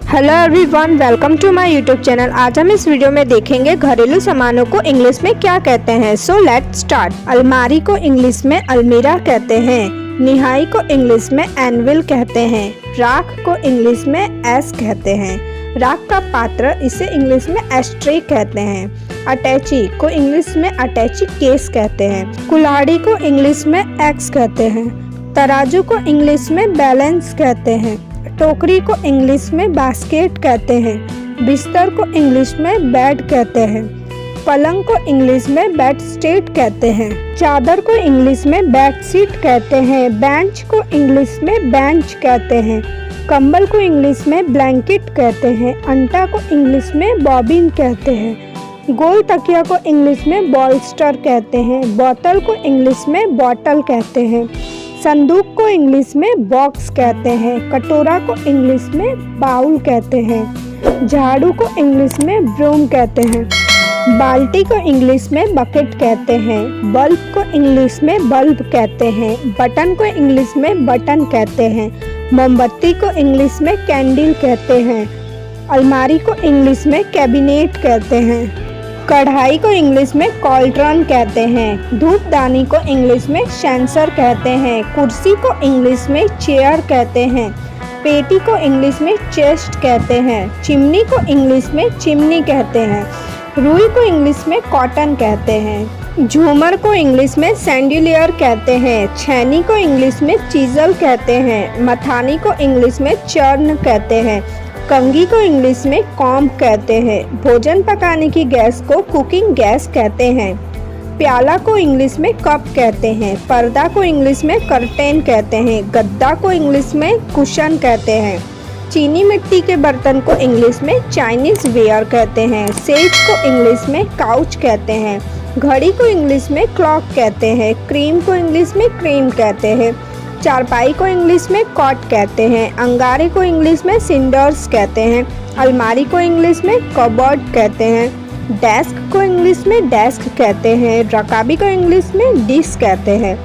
Hello everyone, welcome to my YouTube channel. आज हम इस वीडियो में देखेंगे घरेलू सामानों को इंग्लिश में क्या कहते हैं। So let's start. अलमारी को इंग्लिश में अलमीरा कहते हैं। निहाई को इंग्लिश में एनविल कहते हैं। राख को इंग्लिश में एस कहते हैं। राख का पात्र इसे इंग्लिश में एस्ट्रे कहते हैं। अटैची को इंग्लिश में अटैची केस कहते हैं। कुल्हाड़ी को इंग्लिश में एक्स कहते हैं। तराजू को इंग्लिश में बैलेंस कहते हैं। टोकरी को इंग्लिश में बास्केट कहते हैं। बिस्तर को इंग्लिश में बेड कहते हैं। पलंग को इंग्लिश में बेड स्टेट कहते हैं। चादर को इंग्लिश में बेड शीट कहते हैं। बेंच को इंग्लिश में बेंच कहते हैं। कंबल को इंग्लिश में ब्लैंकेट कहते हैं। अंटा को इंग्लिश में बॉबिन कहते हैं। गोल तकिया को इंग्लिश में बॉल्स्टर कहते हैं। बोतल को इंग्लिश में बॉटल कहते हैं। संदूक को इंग्लिश में बॉक्स कहते हैं। कटोरा को इंग्लिश में बाउल कहते हैं। झाड़ू को इंग्लिश में ब्रूम कहते हैं। बाल्टी को इंग्लिश में बकेट कहते हैं। बल्ब को इंग्लिश में बल्ब कहते हैं। बटन को इंग्लिश में बटन कहते हैं। मोमबत्ती को इंग्लिश में कैंडल कहते हैं। अलमारी को इंग्लिश में कैबिनेट कहते हैं। कढ़ाई को इंग्लिश में कॉल्ट्रॉन कहते हैं। धूपदानी को इंग्लिश में सेंसर कहते हैं। कुर्सी को इंग्लिश में चेयर कहते हैं। पेटी को इंग्लिश में चेस्ट कहते हैं। चिमनी को इंग्लिश में चिमनी कहते हैं। रुई को इंग्लिश में कॉटन कहते हैं। झूमर को इंग्लिश में सैंडिलियर कहते हैं। छैनी को इंग्लिश में चीजल कहते हैं। मथानी को इंग्लिश में चर्न कहते हैं। कंघी को इंग्लिश में कॉम्ब कहते हैं। भोजन पकाने की गैस को कुकिंग गैस कहते हैं। प्याला को इंग्लिश में कप कहते हैं। पर्दा को इंग्लिश में कर्टेन कहते हैं। गद्दा को इंग्लिश में कुशन कहते हैं। चीनी मिट्टी के बर्तन को इंग्लिश में चाइनीज वेयर कहते हैं। सेज को इंग्लिश में काउच कहते हैं। घड़ी को इंग्लिश में क्लॉक कहते हैं। क्रीम को इंग्लिश में क्रीम कहते हैं। चारपाई को इंग्लिश में कॉट कहते हैं। अंगारे को इंग्लिश में सिंडर्स कहते हैं। अलमारी को इंग्लिश में कबर्ड कहते हैं। डेस्क को इंग्लिश में डेस्क कहते हैं। रकाबी को इंग्लिश में डिश कहते हैं।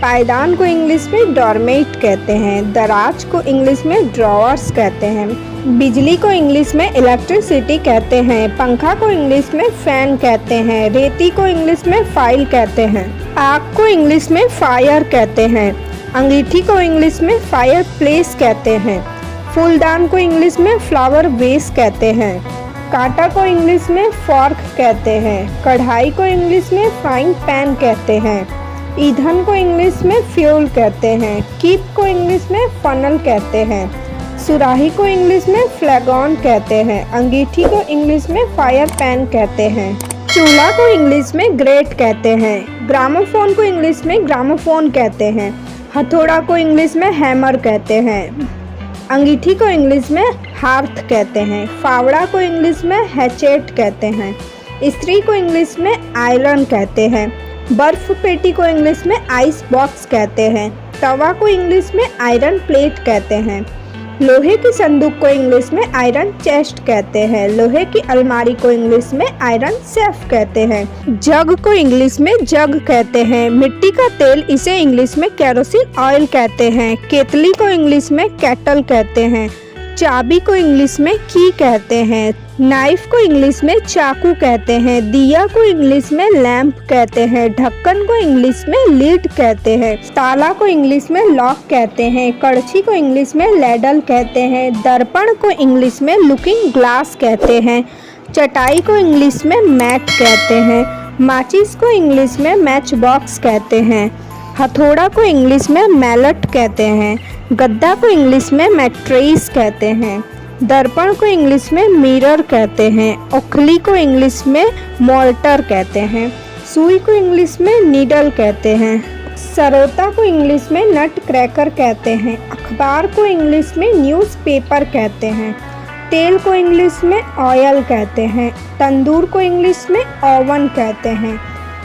पायदान को इंग्लिश में डोरमेट कहते हैं। दराज को इंग्लिश में ड्रॉवर्स कहते हैं। बिजली को इंग्लिश में इलेक्ट्रिसिटी कहते हैं। पंखा को इंग्लिश में फैन कहते हैं। रेती को इंग्लिश में फाइल कहते हैं। आग को इंग्लिश में फायर कहते हैं। अंगीठी को इंग्लिश में फायर प्लेस कहते हैं। फूलदान को इंग्लिश में फ्लावर वेस कहते हैं। कांटा को इंग्लिश में फॉर्क कहते हैं। कढ़ाई को इंग्लिश में फ्राइंग पैन कहते हैं। ईंधन को इंग्लिश में फ्यूल कहते हैं। कीप को इंग्लिश में फनल कहते हैं। सुराही को इंग्लिश में फ्लैगॉन कहते हैं। अंगीठी को इंग्लिश में फायर पैन कहते हैं। चूल्हा को इंग्लिश में ग्रेट कहते हैं। ग्रामोफोन को इंग्लिश में ग्रामोफोन कहते हैं। हथौड़ा को इंग्लिश में हैमर कहते हैं। अंगीठी को इंग्लिश में हार्थ कहते हैं। फावड़ा को इंग्लिश में हैचेट कहते हैं। इस्त्री को इंग्लिश में आयरन कहते हैं। बर्फ पेटी को इंग्लिश में आइस बॉक्स कहते हैं। तवा को इंग्लिश में आयरन प्लेट कहते हैं। लोहे की संदूक को इंग्लिश में आयरन चेस्ट कहते हैं। लोहे की अलमारी को इंग्लिश में आयरन सेफ कहते हैं। जग को इंग्लिश में जग कहते हैं। मिट्टी का तेल इसे इंग्लिश में केरोसिन ऑयल कहते हैं। केतली को इंग्लिश में केटल कहते हैं। चाबी को इंग्लिश में की कहते हैं। नाइफ को इंग्लिश में चाकू कहते हैं। दिया को इंग्लिश में लैंप कहते हैं। ढक्कन को इंग्लिश में लीड कहते हैं। ताला को इंग्लिश में लॉक कहते हैं। कड़छी को इंग्लिश में लैडल कहते हैं। दर्पण को इंग्लिश में लुकिंग ग्लास कहते हैं। चटाई को इंग्लिश में मैट कहते हैं। माचिस को इंग्लिश में मैच बॉक्स कहते हैं। हथौड़ा को इंग्लिश में मैलट कहते हैं। गद्दा को इंग्लिश में मैट्रेस कहते हैं। दर्पण को इंग्लिश में मिरर कहते हैं। उखली को इंग्लिश में मोल्टर कहते हैं। सुई को इंग्लिश में नीडल कहते हैं। सरोता को इंग्लिश में नट क्रैकर कहते हैं। अखबार को इंग्लिश में न्यूज़पेपर कहते हैं। तेल को इंग्लिश में ऑयल कहते हैं। तंदूर को इंग्लिश में ओवन कहते हैं।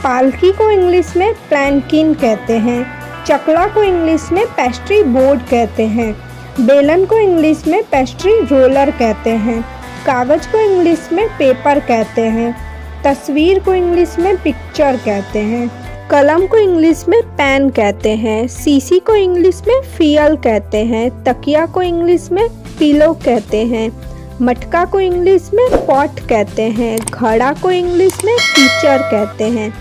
पालकी को इंग्लिश में प्लैंकिन कहते हैं। चकला को इंग्लिश में पेस्ट्री बोर्ड कहते हैं। बेलन को इंग्लिश में पेस्ट्री रोलर कहते हैं। कागज को इंग्लिश में पेपर कहते हैं। तस्वीर को इंग्लिश में पिक्चर कहते हैं। कलम को इंग्लिश में पेन कहते हैं। शीशी को इंग्लिश में फियल कहते हैं। तकिया को इंग्लिश में पिलो कहते हैं। मटका को इंग्लिश में पॉट कहते हैं। घड़ा को इंग्लिश में टीचर कहते हैं।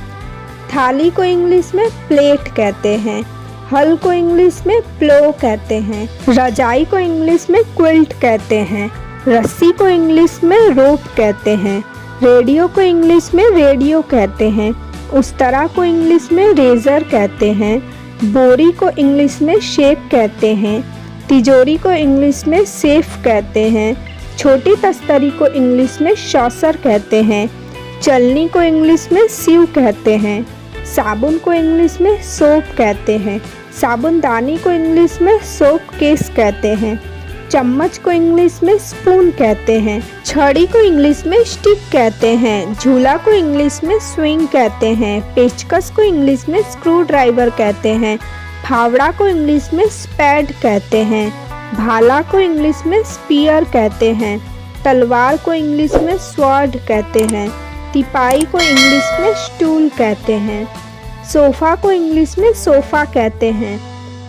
थाली को इंग्लिश में प्लेट कहते हैं। हल को इंग्लिश में प्लो कहते हैं। रजाई को इंग्लिश में क्विल्ट कहते हैं। रस्सी को इंग्लिश में रोप कहते हैं। रेडियो को इंग्लिश में रेडियो कहते हैं। उस्तरा को इंग्लिश में रेजर कहते हैं। बोरी को इंग्लिश में शेप कहते हैं। तिजोरी को इंग्लिश में सेफ कहते हैं। छोटी तस्तरी को इंग्लिश में शॉसर कहते हैं। चलनी को इंग्लिश में सीव कहते हैं। साबुन को इंग्लिश में सोप कहते हैं। साबुनदानी को इंग्लिश में सोप केस कहते हैं। चम्मच को इंग्लिश में स्पून कहते हैं। छड़ी को इंग्लिश में स्टिक कहते हैं। झूला को इंग्लिश में स्विंग कहते हैं। पेचकस को इंग्लिश में स्क्रू ड्राइवर कहते हैं। फावड़ा को इंग्लिश में स्पैड कहते हैं। भाला को इंग्लिश में स्पीयर कहते हैं। तलवार को इंग्लिश में स्वॉर्ड कहते हैं। तिपाई को इंग्लिश में स्टूल कहते हैं। सोफ़ा को इंग्लिश में सोफ़ा कहते हैं।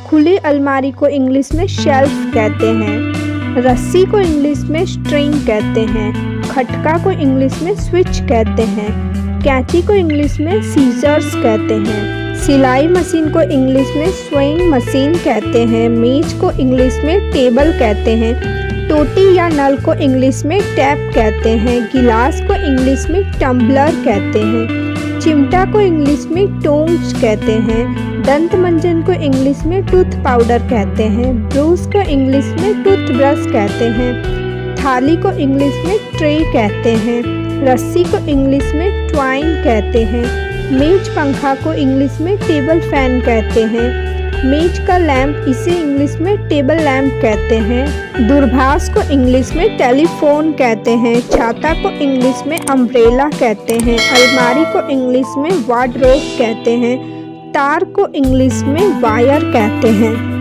खुली अलमारी को इंग्लिश में शेल्फ कहते हैं। रस्सी को इंग्लिश में स्ट्रिंग कहते हैं। खटका को इंग्लिश में स्विच कहते हैं। कैंची को इंग्लिश में सीजर्स कहते हैं। सिलाई मशीन को इंग्लिश में स्विंग मशीन कहते हैं। मेज को इंग्लिश में टेबल कहते हैं। टोटी या नल को इंग्लिश में टैप कहते हैं। गिलास को इंग्लिश में टम्बलर कहते हैं। चिमटा को इंग्लिश में टोंग्स कहते हैं। दंत मंजन को इंग्लिश में टूथ पाउडर कहते हैं। ब्रश को इंग्लिश में टूथ ब्रश कहते हैं। थाली को इंग्लिश में ट्रे कहते हैं। रस्सी को इंग्लिश में ट्वाइन कहते हैं। मेज पंखा को इंग्लिश में टेबल फैन कहते हैं। मेज का लैंप इसे इंग्लिश में टेबल लैंप कहते हैं। दूरभाष को इंग्लिश में टेलीफोन कहते हैं। छाता को इंग्लिश में अम्ब्रेला कहते हैं। अलमारी को इंग्लिश में वार्डरोब कहते हैं। तार को इंग्लिश में वायर कहते हैं।